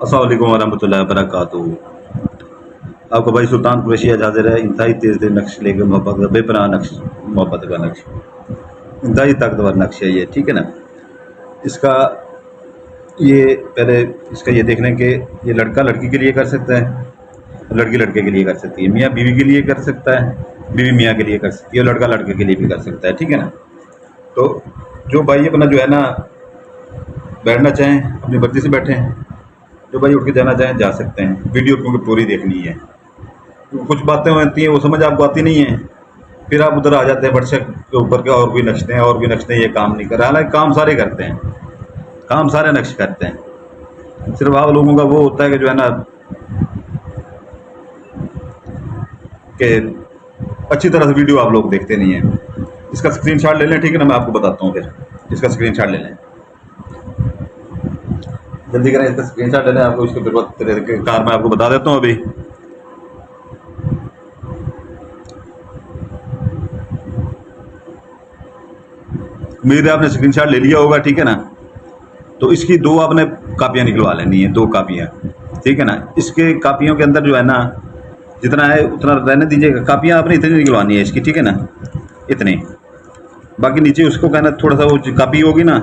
अस्सलाम वालेकुम वरहमतुल्लाहि वबरकातुहू। आपका भाई सुल्तान कुरैशी आज हाजिर है इंतहाई तेज़ दिल नक्श लेकर मोहब्बत का बेपनाह नक्श, मोहब्बत का नक्श, इंतहाई ताकतवर नक्श है ये, ठीक है ना। इसका ये पहले इसका ये देख लें कि ये लड़का लड़की के लिए कर सकता है, लड़की लड़के के लिए कर सकती है, मियाँ बीवी के लिए कर सकता है, बीवी मियाँ के लिए कर सकती है, और लड़का लड़के के लिए भी कर सकता है, ठीक है ना। तो जो भाई अपना जो है ना बैठना चाहें अपनी मर्ज़ी से बैठें, जो भाई उठ के जाना चाहें जा सकते हैं। वीडियो क्योंकि पूरी देखनी है, कुछ बातें होती हैं वो समझ आपको आती नहीं है, फिर आप उधर आ जाते हैं व्हाट्सएप के ऊपर के और भी नक्शे हैं और भी नक्शे, ये काम नहीं कर रहा। हालांकि काम सारे करते हैं, काम सारे नक्श करते हैं, सिर्फ आप लोगों का वो होता है कि जो है ना कि अच्छी तरह से वीडियो आप लोग देखते नहीं हैं। इसका स्क्रीनशॉट ले लें, ठीक है ना, मैं आपको बताता हूँ। फिर इसका स्क्रीनशॉट ले लें, जल्दी करें, इसका स्क्रीनशॉट ले लें। आपको इसके फिर कार मैं आपको बता देता हूँ अभी। उम्मीद है आपने स्क्रीनशॉट ले लिया होगा, ठीक है ना। तो इसकी दो आपने कापियाँ निकलवा लेनी है, दो कापियाँ, ठीक है ना। इसके कापियों के अंदर जो है ना जितना है उतना रहने दीजिएगा, कापियाँ आपने इतनी निकलवानी है इसकी, ठीक है ना, इतनी। बाकी नीचे उसको कहना थोड़ा सा वो जो कापी होगी ना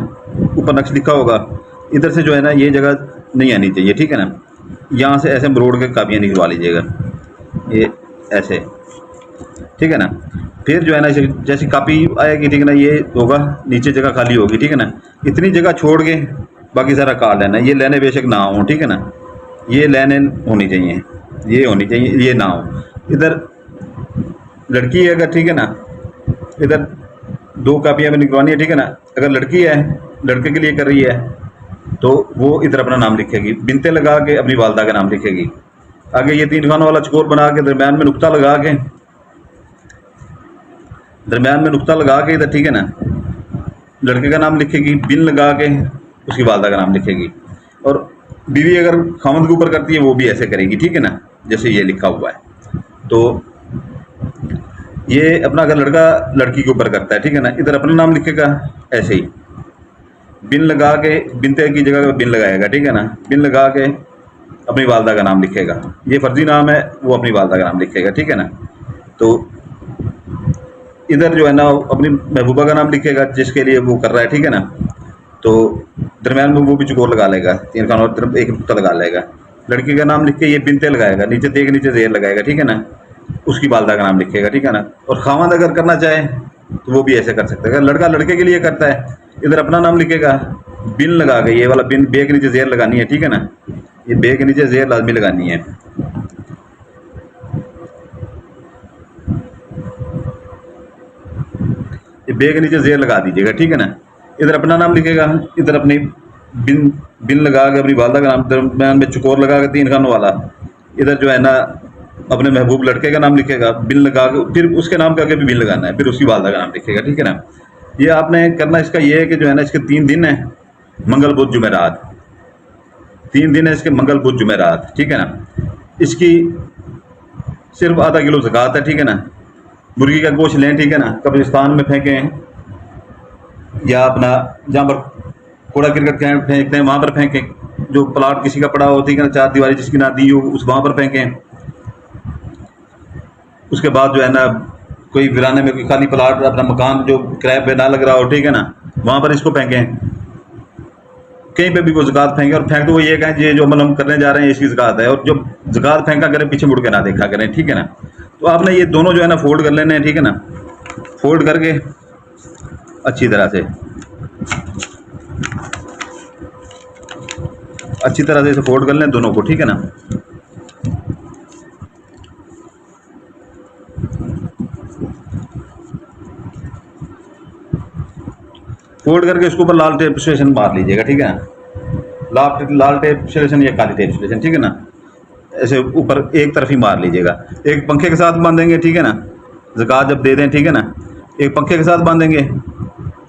ऊपर नक्श लिखा होगा, इधर से जो है ना ये जगह नहीं आनी चाहिए, ठीक है ना। यहाँ से ऐसे मरोड़ के कापियाँ निकलवा लीजिएगा, ये ऐसे, ठीक है ना। फिर जो है ना जैसी कापी आएगी, ठीक है ना, ये होगा नीचे जगह खाली होगी, ठीक है ना। इतनी जगह छोड़ के बाकी सारा काट लेना। ये लाइनें बेशक ना हो, ठीक है ना, ये लाइनें होनी चाहिए, ये होनी चाहिए, ये ना हो। इधर लड़की है अगर, ठीक है ना, इधर दो कापियाँ में निकलवानी है, ठीक है ना। अगर लड़की है, लड़के के लिए कर रही है, तो वो इधर अपना नाम लिखेगी, बिनते लगा के अपनी वालदा का नाम लिखेगी। आगे ये 3 खानों वाला चकोर बना के दरम्यान में नुक्ता लगा के, दरम्यान में नुक्ता लगा के इधर, ठीक है ना, लड़के का नाम लिखेगी, बिन लगा के उसकी वालदा का नाम लिखेगी। और बीवी अगर खामद के ऊपर करती है वो भी ऐसे करेगी, ठीक है ना, जैसे ये लिखा हुआ है। तो ये अपना अगर लड़का लड़की के ऊपर करता है, ठीक है ना, इधर अपना नाम लिखेगा ऐसे ही, बिन लगा के, बिनते की जगह बिन लगाएगा, ठीक है ना, बिन लगा के अपनी वालदा का नाम लिखेगा। ये फर्जी नाम है, वो अपनी वालदा का नाम लिखेगा, ठीक है ना। तो इधर जो है ना अपनी महबूबा का नाम लिखेगा जिसके लिए वो कर रहा है, ठीक है ना। तो दरम्यान में वो भी चकोर लगा लेगा, 3 खानों और तरफ एक नुक्ता लगा लेगा। लड़की का नाम लिख के ये बिनते लगाएगा, नीचे ते के नीचे ज़ेर लगाएगा, ठीक है ना, उसकी वालदा का नाम लिखेगा, ठीक है ना। और खामद अगर करना चाहे तो वो भी ऐसे कर सकता है। अगर लड़का लड़के के लिए करता है, इधर अपना नाम लिखेगा, बिन लगा के, ये वाला बिन, बे के नीचे ज़ेर लगानी है, ठीक है ना, ये बे के नीचे ज़ेर लाजमी लगानी है। ये बे के नीचे ज़ेर लगा दीजिएगा, ठीक है ना। इधर अपना नाम लिखेगा, इधर अपनी बिन, बिन लगा के अपनी वालदा का नाम, दरम्यान में चकोर लगा के 3 खानों वाला, इधर जो है ना अपने महबूब लड़के का नाम लिखेगा, बिन लगा के, फिर उसके नाम के आगे भी बिन लगाना है, फिर उसकी वालदा का नाम लिखेगा, ठीक है ना। ये आपने करना इसका ये है कि जो है ना इसके 3 दिन है, मंगल बुध जुमेरात, 3 दिन है इसके, मंगल बुध जुमेरात, ठीक है ना। इसकी सिर्फ आधा किलो ज़कात है, ठीक है ना। मुर्गी का गोश्त लें, ठीक है ना, कब्रिस्तान में फेंकें या अपना जहाँ पर कूड़ा क्रिकेट फेंकते हैं वहाँ पर फेंकें। जो प्लाट किसी का पड़ा हो, ठीक है ना, 4 दीवारी जिसकी ना दी हो उस वहाँ पर फेंकें। उसके बाद जो है ना कोई वीराने में कोई खाली प्लाट, अपना मकान जो किराए पे ना लग रहा हो, ठीक है ना, वहाँ पर इसको फेंकें। कहीं पे भी वो ज़कात फेंकें, और फेंक दो वो ये कहें ये जो अमल हम करने जा रहे हैं इसकी ज़कात है। और जो ज़कात फेंका करें पीछे मुड़ के ना देखा करें, ठीक है ना। तो आपने ये दोनों जो है ना फोल्ड कर लेने हैं, ठीक है ना, फोल्ड करके अच्छी तरह से इसे फोल्ड कर लें दोनों को, ठीक है ना। फोल्ड करके इसके ऊपर लाल टेप स्टेशन मार लीजिएगा, ठीक है ना। लाल टेप स्टेशन या काली टेप स्टेशन, ठीक है ना, ऐसे ऊपर एक तरफ ही मार लीजिएगा। एक पंखे के साथ बांधेंगे, ठीक है ना, ज़कात जब दे दें, ठीक है ना, एक पंखे के साथ बांधेंगे,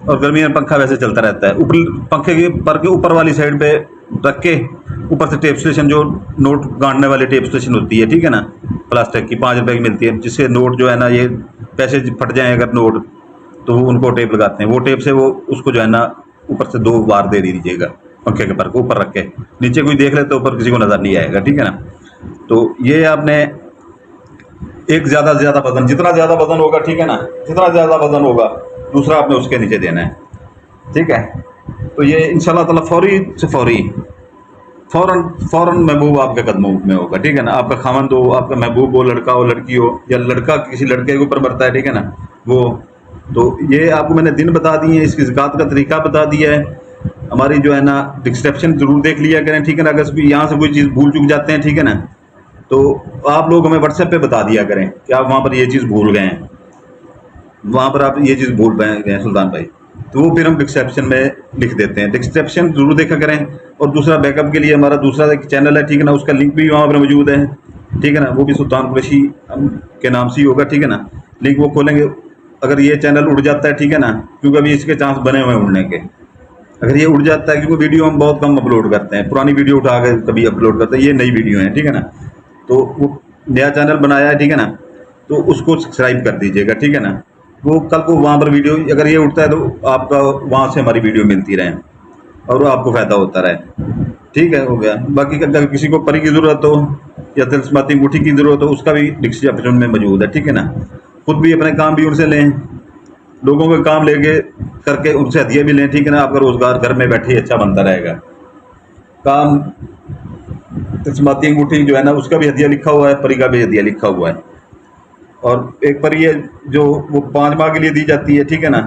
और गर्मी में पंखा वैसे चलता रहता है। ऊपर पंखे के पर के ऊपर वाली साइड पे रख के ऊपर से टेप स्टेशन, जो नोट गांठने वाली टेप स्टेशन होती है, ठीक है ना, प्लास्टिक की 5 रुपए की मिलती है, जिससे नोट जो है ना ये पैसे फट जाए अगर नोट, तो उनको टेप लगाते हैं। वो टेप से वो उसको जो है ना ऊपर से 2 बार दे दीजिएगा, पंखे के पर ऊपर रख के, नीचे कोई देख ले तो ऊपर किसी को नजर नहीं आएगा, ठीक है ना। तो ये आपने एक ज़्यादा से ज़्यादा वजन, जितना ज़्यादा वजन होगा, ठीक है ना, जितना ज़्यादा वजन होगा दूसरा आपने उसके नीचे देना है, ठीक है। तो ये इंशाल्लाह ताला फौरी से फौरी, फ़ौरन फ़ौरन महबूब आपके कदमों में होगा, ठीक है ना। आपका खामंद हो, आपका महबूब हो, लड़का हो, लड़की हो, या लड़का किसी लड़के के ऊपर मरता है, ठीक है ना, वो। तो ये आपको मैंने दिन बता दिए हैं, इसकी ज़कात का तरीका बता दिया है। हमारी जो है ना डिस्क्रिप्शन ज़रूर देख लिया करें, ठीक है ना। अगर यहाँ से कोई चीज़ भूल चूक जाते हैं, ठीक है ना, तो आप लोग हमें व्हाट्सएप पे बता दिया करें कि आप वहाँ पर ये चीज़ भूल गए हैं, वहाँ पर आप ये चीज़ भूल गए हैं सुल्तान भाई। तो वो फिर हम डिस्क्रिप्शन में लिख देते हैं, डिस्क्रिप्शन ज़रूर देखा करें। और दूसरा बैकअप के लिए हमारा दूसरा एक चैनल है, ठीक है ना, उसका लिंक भी वहाँ पर मौजूद है, ठीक है ना, वो भी सुल्तान कुरैशी के नाम से ही होगा, ठीक है ना। लिंक वो खोलेंगे, अगर ये चैनल उड़ जाता है, ठीक है ना, क्योंकि अभी इसके चांस बने हुए हैं उड़ने के। अगर ये उड़ जाता है, क्योंकि वीडियो हम बहुत कम अपलोड करते हैं, पुरानी वीडियो उठा के कभी अपलोड करते हैं, ये नई वीडियो है, ठीक है ना। तो वो नया चैनल बनाया है, ठीक है ना, तो उसको सब्सक्राइब कर दीजिएगा, ठीक है ना। वो कल को वहाँ पर वीडियो अगर ये उठता है तो आपका वहाँ से हमारी वीडियो मिलती रहे और आपको फ़ायदा होता रहे, ठीक है। हो गया। बाकी अगर किसी को परी की ज़रूरत हो या तिलस्माती अंगूठी की ज़रूरत हो, उसका भी डिस्क्रिप्शन में मौजूद है, ठीक है ना। खुद भी अपने काम भी उनसे लें, लोगों के काम लेके करके उनसे हदिया भी लें, ठीक है ना। आपका रोज़गार घर में बैठे ही अच्छा बनता रहेगा। काम तिलस्माती अंगूठी जो है ना, उसका भी हदिया लिखा हुआ है, परी का भी हदिया लिखा हुआ है। और एक परी है जो वो 5 माह के लिए दी जाती है, ठीक है ना।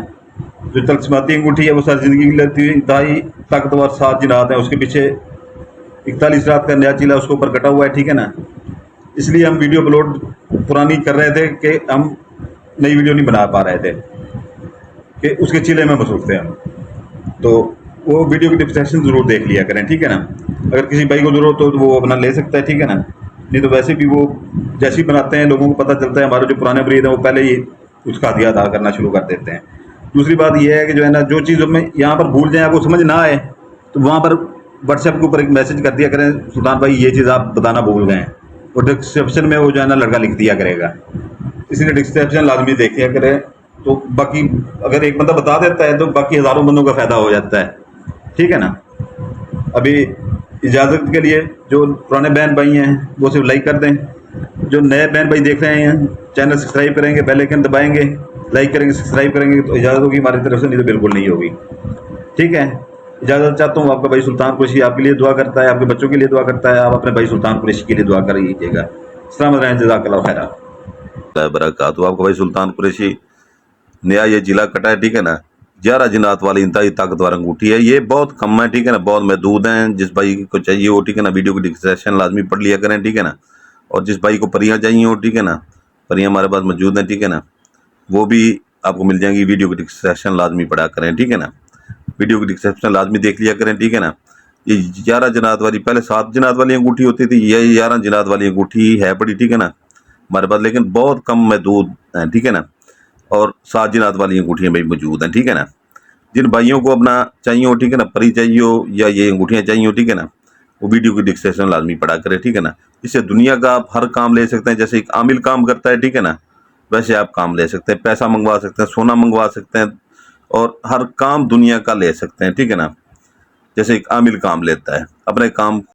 जो तिलस्माती अंगूठी है वो सारी ज़िंदगी की लेती हुई इंतहाई ताकतवर 7 जिनात हैं, उसके पीछे 41 रात का नया चीला उसके ऊपर कटा हुआ है, ठीक है ना। इसलिए हम वीडियो अपलोड पुरानी कर रहे थे कि हम नई वीडियो नहीं बना पा रहे थे कि उसके चीले में मसरूफ़ थे हम। तो वो वीडियो की डिस्क्रिप्शन ज़रूर देख लिया करें, ठीक है ना। अगर किसी भाई को ज़रूरत हो तो वो अपना ले सकता है, ठीक है ना। नहीं तो वैसे भी वो जैसे ही बनाते हैं लोगों को पता चलता है, हमारे जो पुराने मरीद हैं वो पहले ही उसका हदिया अदा करना शुरू कर देते हैं। दूसरी बात यह है कि जो है ना, जो चीज़ हमें यहाँ पर भूल जाए, आपको समझ ना आए, तो वहाँ पर व्हाट्सएप के ऊपर एक मैसेज कर दिया करें, सुल्तान भाई ये चीज़ आप बताना भूल गए हैं, और डिस्क्रिप्शन में वो जो है ना लड़का लिख दिया करेगा। इसलिए डिस्क्रिप्शन लाजमी देखिए करें। तो बाकी अगर एक बंदा बता देता है तो बाकी हज़ारों बंदों का फ़ायदा हो जाता है, ठीक है ना। अभी इजाज़त के लिए जो पुराने बहन भाई हैं वो सिर्फ लाइक कर दें, जो नए बहन भाई देख रहे हैं चैनल सब्सक्राइब करेंगे, बेल आइकन दबाएंगे, लाइक करेंगे, सब्सक्राइब करेंगे तो इजाज़त होगी हमारी तरफ से, नहीं तो बिल्कुल नहीं होगी, ठीक है। इजाज़त चाहता हूँ। आपका भाई सुल्तान कुरैशी आपके लिए दुआ करता है, आपके बच्चों के लिए दुआ करता है, आप अपने भाई सुल्तान कुरैशी के लिए दुआ कर लीजिएगा। सलामत रहें, जज़ाकल्लाह खैरा बरकातहू। आपका भाई सुल्तान कुरैशी नया ये जिला कटा है, ठीक है ना। 11 जिनात वाली इंतहाई ताकतवर अंगूठी है, ये बहुत कम है, ठीक है ना, बहुत महदूद हैं। जिस भाई को चाहिए हो, ठीक है ना, वीडियो की डिस्क्रिप्शन लाजमी पढ़ लिया करें, ठीक है ना। और जिस भाई को परियाँ चाहिए हो, ठीक है ना, परियाँ हमारे पास मौजूद हैं, ठीक है ना, वो भी आपको मिल जाएंगी। वीडियो की डिस्क्रिप्शन लाजमी पढ़ा करें, ठीक है ना, वीडियो की डिस्क्रिप्शन लाजमी देख लिया करें, ठीक है ना। ये 11 जिनात वाली, पहले 7 जिनात वाली अंगूठी होती थी, ये 11 जिनात वाली अंगूठी है पड़ी, ठीक है ना, हमारे पास, लेकिन बहुत कम महदूद हैं, ठीक है ना। और 7 जिनात वाली अंगूठियाँ भाई मौजूद हैं, ठीक है ना। जिन भाइयों को अपना चाहिए हो, ठीक है ना, परी चाहिए हो या ये अंगूठियाँ चाहिए हो, ठीक है ना, वो वीडियो की डिस्क्रिप्शन लाजमी पढ़ा करें, ठीक है ना। इससे दुनिया का आप हर काम ले सकते हैं। जैसे एक आमिल काम करता है, ठीक है ना, वैसे आप काम ले सकते हैं, पैसा मंगवा सकते हैं, सोना मंगवा सकते हैं, और हर काम दुनिया का ले सकते हैं, ठीक है ना। जैसे एक आमिल काम लेता है, अपने काम